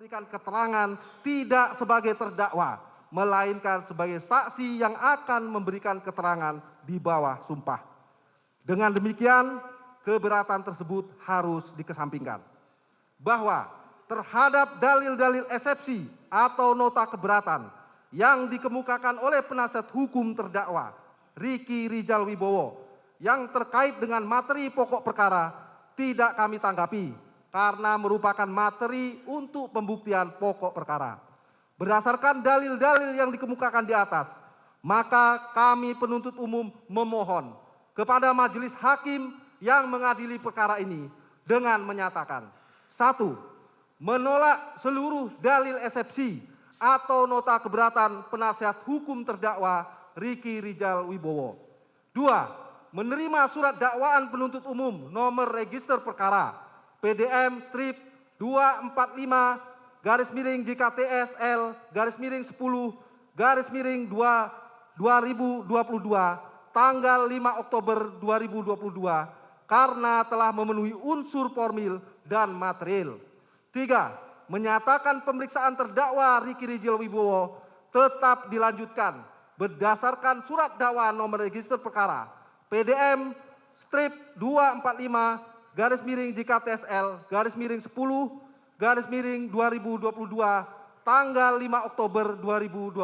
memberikan keterangan tidak sebagai terdakwa, melainkan sebagai saksi yang akan memberikan keterangan di bawah sumpah. Dengan demikian, keberatan tersebut harus dikesampingkan. Bahwa terhadap dalil-dalil eksepsi atau nota keberatan yang dikemukakan oleh penasihat hukum terdakwa Riki Rijal Wibowo yang terkait dengan materi pokok perkara tidak kami tanggapi karena merupakan materi untuk pembuktian pokok perkara. Berdasarkan dalil-dalil yang dikemukakan di atas, maka kami penuntut umum memohon kepada majelis hakim yang mengadili perkara ini dengan menyatakan: 1. Menolak seluruh dalil eksepsi atau nota keberatan penasihat hukum terdakwa Riki Rijal Wibowo. 2. Menerima surat dakwaan penuntut umum nomor register perkara PDM strip 245 JKTSL 10 2022 tanggal 5 Oktober 2022 karena telah memenuhi unsur formil dan material. 3. Menyatakan pemeriksaan terdakwa Riki Rijal Wibowo tetap dilanjutkan berdasarkan surat dakwaan nomor register perkara PDM strip 245 JKTSL 10 2022 tanggal 5 Oktober 2022.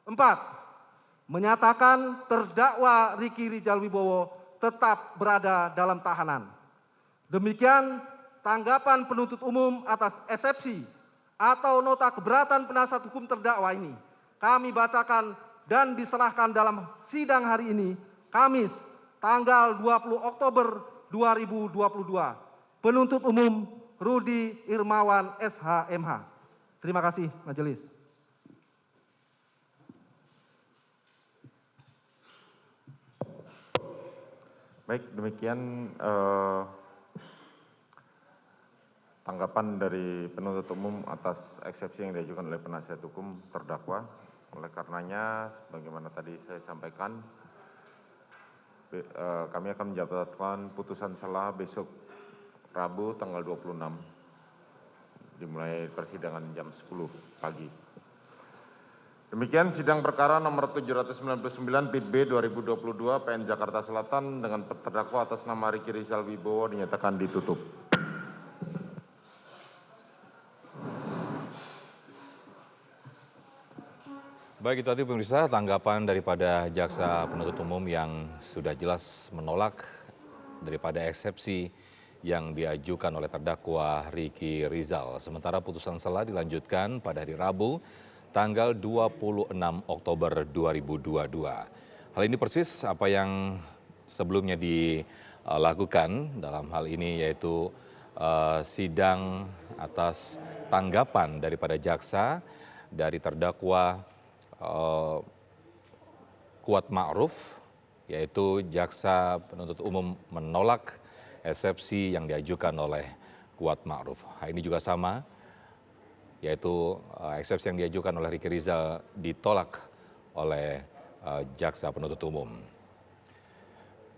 4. Menyatakan terdakwa Riki Rijal Wibowo tetap berada dalam tahanan. Demikian tanggapan penuntut umum atas eksepsi atau nota keberatan penasihat hukum terdakwa ini kami bacakan dan diserahkan dalam sidang hari ini, Kamis, tanggal 20 Oktober 2022. Penuntut umum Rudi Irmawan SH.MH. Terima kasih majelis. Baik, demikian tanggapan dari penuntut umum atas eksepsi yang diajukan oleh penasihat hukum terdakwa. Oleh karenanya, sebagaimana tadi saya sampaikan, kami akan menjatuhkan putusan sela besok Rabu tanggal 26, dimulai persidangan jam 10 pagi. Demikian sidang perkara nomor 799 PIT B 2022 PN Jakarta Selatan dengan terdakwa atas nama Riki Rijal Wibowo dinyatakan ditutup. Baik, itu tadi pemirsa tanggapan daripada jaksa penuntut umum yang sudah jelas menolak daripada eksepsi yang diajukan oleh terdakwa Riki Rizal. Sementara putusan sela dilanjutkan pada hari Rabu tanggal 26 Oktober 2022. Hal ini persis apa yang sebelumnya dilakukan dalam hal ini, yaitu sidang atas tanggapan daripada jaksa dari terdakwa Kuat Ma'ruf, yaitu jaksa penuntut umum menolak eksepsi yang diajukan oleh Kuat Ma'ruf. Hal ini juga sama, yaitu eksepsi yang diajukan oleh Riki Rizal ditolak oleh jaksa penuntut umum.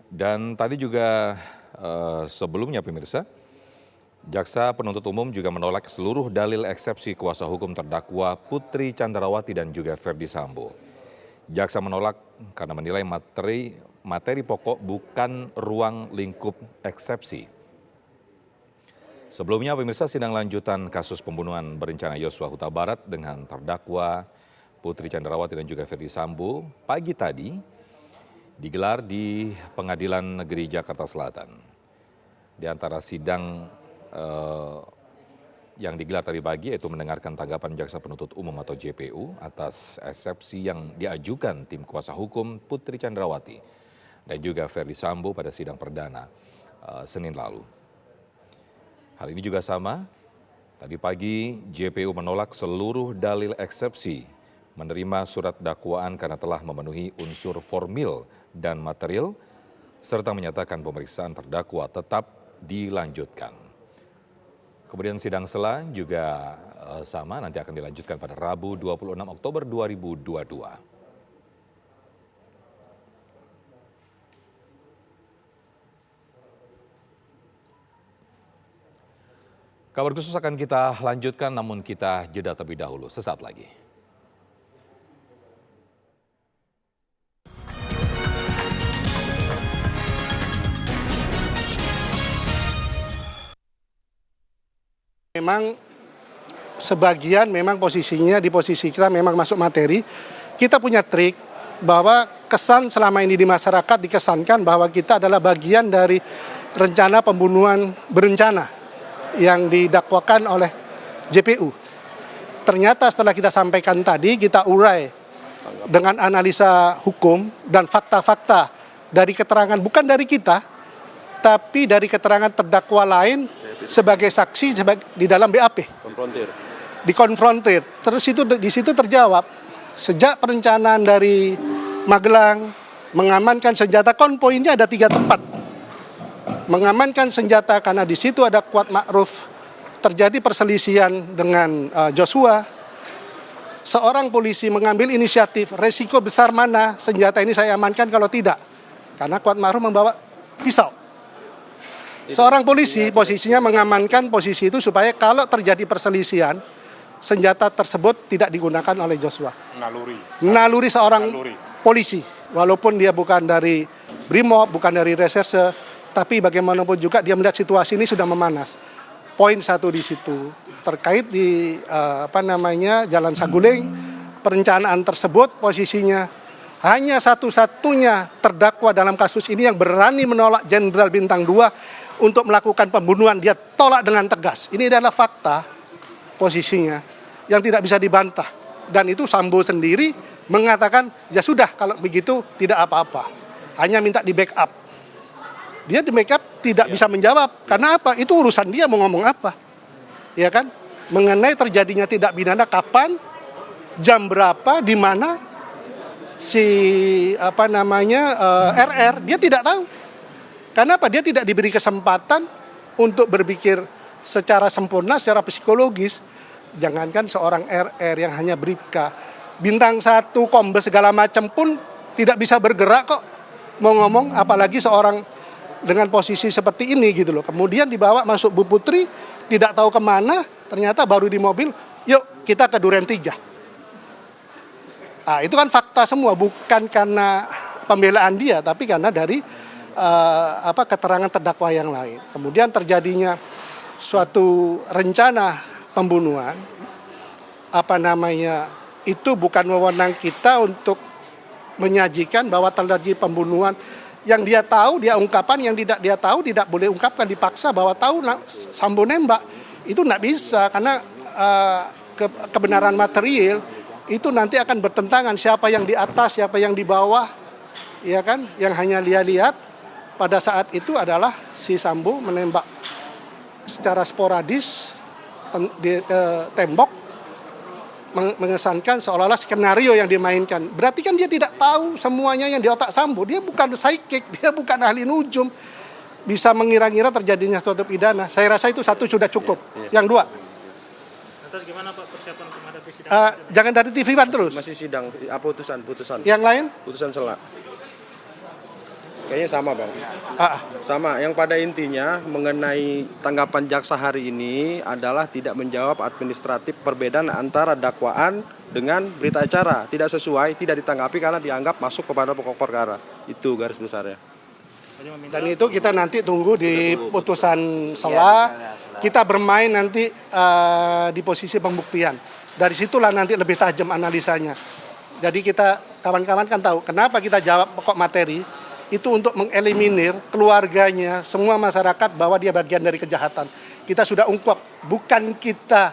Dan tadi juga sebelumnya pemirsa, jaksa penuntut umum juga menolak seluruh dalil eksepsi kuasa hukum terdakwa Putri Candrawati dan juga Ferdi Sambo. Jaksa menolak karena menilai materi pokok bukan ruang lingkup eksepsi. Sebelumnya pemirsa, sidang lanjutan kasus pembunuhan berencana Yosua Huta Barat dengan terdakwa Putri Candrawati dan juga Ferdi Sambo pagi tadi digelar di Pengadilan Negeri Jakarta Selatan. Di antara sidang yang digelar tadi pagi yaitu mendengarkan tanggapan jaksa penuntut umum atau JPU atas eksepsi yang diajukan tim kuasa hukum Putri Candrawati dan juga Ferdi Sambo pada sidang perdana Senin lalu. Hal ini juga sama, tadi pagi JPU menolak seluruh dalil eksepsi, menerima surat dakwaan karena telah memenuhi unsur formil dan material, serta menyatakan pemeriksaan terdakwa tetap dilanjutkan. Kemudian sidang sela juga sama, nanti akan dilanjutkan pada Rabu 26 Oktober 2022. Kabar khusus akan kita lanjutkan, namun kita jeda terlebih dahulu sesaat lagi. Memang sebagian memang posisinya di posisi kita memang masuk materi. Kita punya trik bahwa kesan selama ini di masyarakat dikesankan bahwa kita adalah bagian dari rencana pembunuhan berencana yang didakwakan oleh JPU. Ternyata setelah kita sampaikan tadi, kita urai dengan analisa hukum dan fakta-fakta dari keterangan bukan dari kita, tapi dari keterangan terdakwa lain sebagai saksi di dalam BAP. Dikonfrontir. Terus di situ terjawab, sejak perencanaan dari Magelang mengamankan senjata, konvoinya ada 3 tempat. Mengamankan senjata karena di situ ada Kuat Ma'ruf, terjadi perselisihan dengan Joshua. Seorang polisi mengambil inisiatif, resiko besar mana senjata ini saya amankan kalau tidak. Karena Kuat Ma'ruf membawa pisau. Seorang polisi posisinya mengamankan posisi itu supaya kalau terjadi perselisihan, senjata tersebut tidak digunakan oleh Joshua. Naluri seorang polisi, walaupun dia bukan dari Brimob, bukan dari reserse, tapi bagaimanapun juga dia melihat situasi ini sudah memanas. Poin satu di situ terkait di Jalan Saguling, perencanaan tersebut posisinya hanya satu-satunya terdakwa dalam kasus ini yang berani menolak Jenderal Bintang 2 untuk melakukan pembunuhan. Dia tolak dengan tegas. Ini adalah fakta posisinya yang tidak bisa dibantah. Dan itu Sambo sendiri mengatakan, ya sudah kalau begitu tidak apa-apa. Hanya minta di backup. Dia di backup tidak bisa menjawab. Karena apa? Itu urusan dia mau ngomong apa. Ya kan? Mengenai terjadinya tindak pidana kapan, jam berapa, di mana si RR, dia tidak tahu. Karena apa? Dia tidak diberi kesempatan untuk berpikir secara sempurna, secara psikologis. Jangankan seorang RR yang hanya bribka, bintang 1, kombes segala macam pun tidak bisa bergerak kok. Mau ngomong, apalagi seorang dengan posisi seperti ini gitu loh. Kemudian dibawa masuk Bu Putri, tidak tahu kemana, ternyata baru di mobil, yuk kita ke Duren 3. Itu kan fakta semua, bukan karena pembelaan dia, tapi karena dari keterangan terdakwa yang lain. Kemudian terjadinya suatu rencana pembunuhan, itu bukan wewenang kita untuk menyajikan bahwa terjadi pembunuhan. Yang dia tahu, dia ungkapan, yang tidak dia tahu, tidak boleh ungkapkan, dipaksa bahwa tahu Sambo nembak. Itu tidak bisa, karena kebenaran material itu nanti akan bertentangan siapa yang di atas, siapa yang di bawah. Ya kan? Yang hanya lihat pada saat itu adalah si Sambo menembak secara sporadis di tembok, mengesankan seolah-olah skenario yang dimainkan. Berarti kan dia tidak tahu semuanya yang di otak Sambo. Dia bukan psychic, dia bukan ahli nujum. Bisa mengira-ngira terjadinya suatu pidana. Saya rasa itu satu sudah cukup. Yang dua. Atas gimana Pak persiapan menghadapi sidang? Jangan dari TV-an terus. Masih sidang, putusan. Yang lain? Putusan sela. Kayaknya sama Bang. Sama, yang pada intinya mengenai tanggapan jaksa hari ini adalah tidak menjawab administratif perbedaan antara dakwaan dengan berita acara. Tidak sesuai, tidak ditanggapi karena dianggap masuk kepada pokok perkara. Itu garis besarnya. Dan itu kita nanti tunggu di putusan sela. Kita bermain nanti di posisi pembuktian. Dari situlah nanti lebih tajam analisanya. Jadi kita kawan-kawan kan tahu kenapa kita jawab pokok materi. Itu untuk mengeliminir keluarganya, semua masyarakat bahwa dia bagian dari kejahatan. Kita sudah ungkap, bukan kita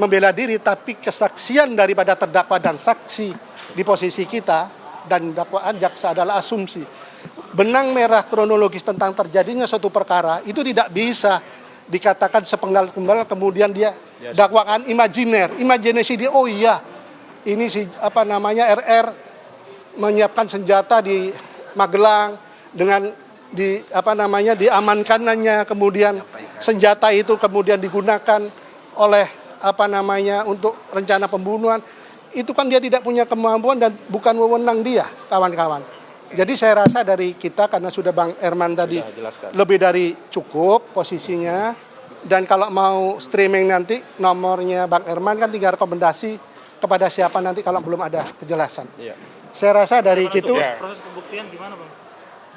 membela diri, tapi kesaksian daripada terdakwa dan saksi di posisi kita, dan dakwaan jaksa adalah asumsi. Benang merah kronologis tentang terjadinya suatu perkara, itu tidak bisa dikatakan sepenggal-penggal, kemudian dia dakwaan imajiner, imajinasi dia, oh iya, ini si RR menyiapkan senjata di Magelang dengan diamankannya, kemudian senjata itu kemudian digunakan oleh untuk rencana pembunuhan. Itu kan dia tidak punya kemampuan dan bukan wewenang dia, kawan-kawan. Jadi saya rasa dari kita, karena sudah Bang Herman tadi lebih dari cukup posisinya, Dan kalau mau streaming nanti nomornya Bang Herman kan tinggal rekomendasi kepada siapa nanti kalau belum ada kejelasan. Iya. Saya rasa dari Gimana itu, tuh, proses pembuktian gimana Bang?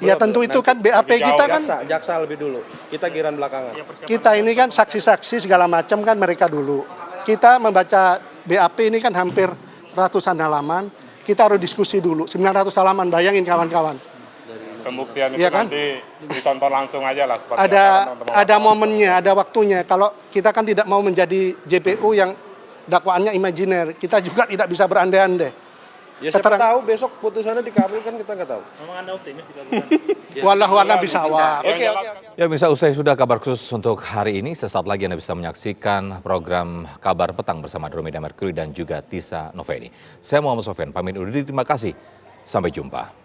ya tentu itu kan BAP kita kan, Jaksa lebih dulu. Kita giran belakangan. Ya, persiapan kita ini kan saksi-saksi segala macam kan mereka dulu. Kita membaca BAP ini kan hampir ratusan halaman, kita harus diskusi dulu, 900 halaman, bayangin kawan-kawan. Pembuktian itu Iya kan? nanti ditonton langsung aja lah. Seperti Ada momennya, ada waktunya. Kalau kita kan tidak mau menjadi JPU yang dakwaannya imajiner, kita juga tidak bisa berandai-andai. Ya siapa tahu besok putusannya dikabulkan, kita nggak tahu. Memang Anda optimis dikabulkan? Wallahu a'lam bishawab. Oke. Ya, bisa usai sudah kabar khusus untuk hari ini. Sesaat lagi Anda bisa menyaksikan program Kabar Petang bersama Dromeda Mercury dan juga Tisa Noveni. Saya Muhammad Sofyan, pamit undur diri, terima kasih. Sampai jumpa.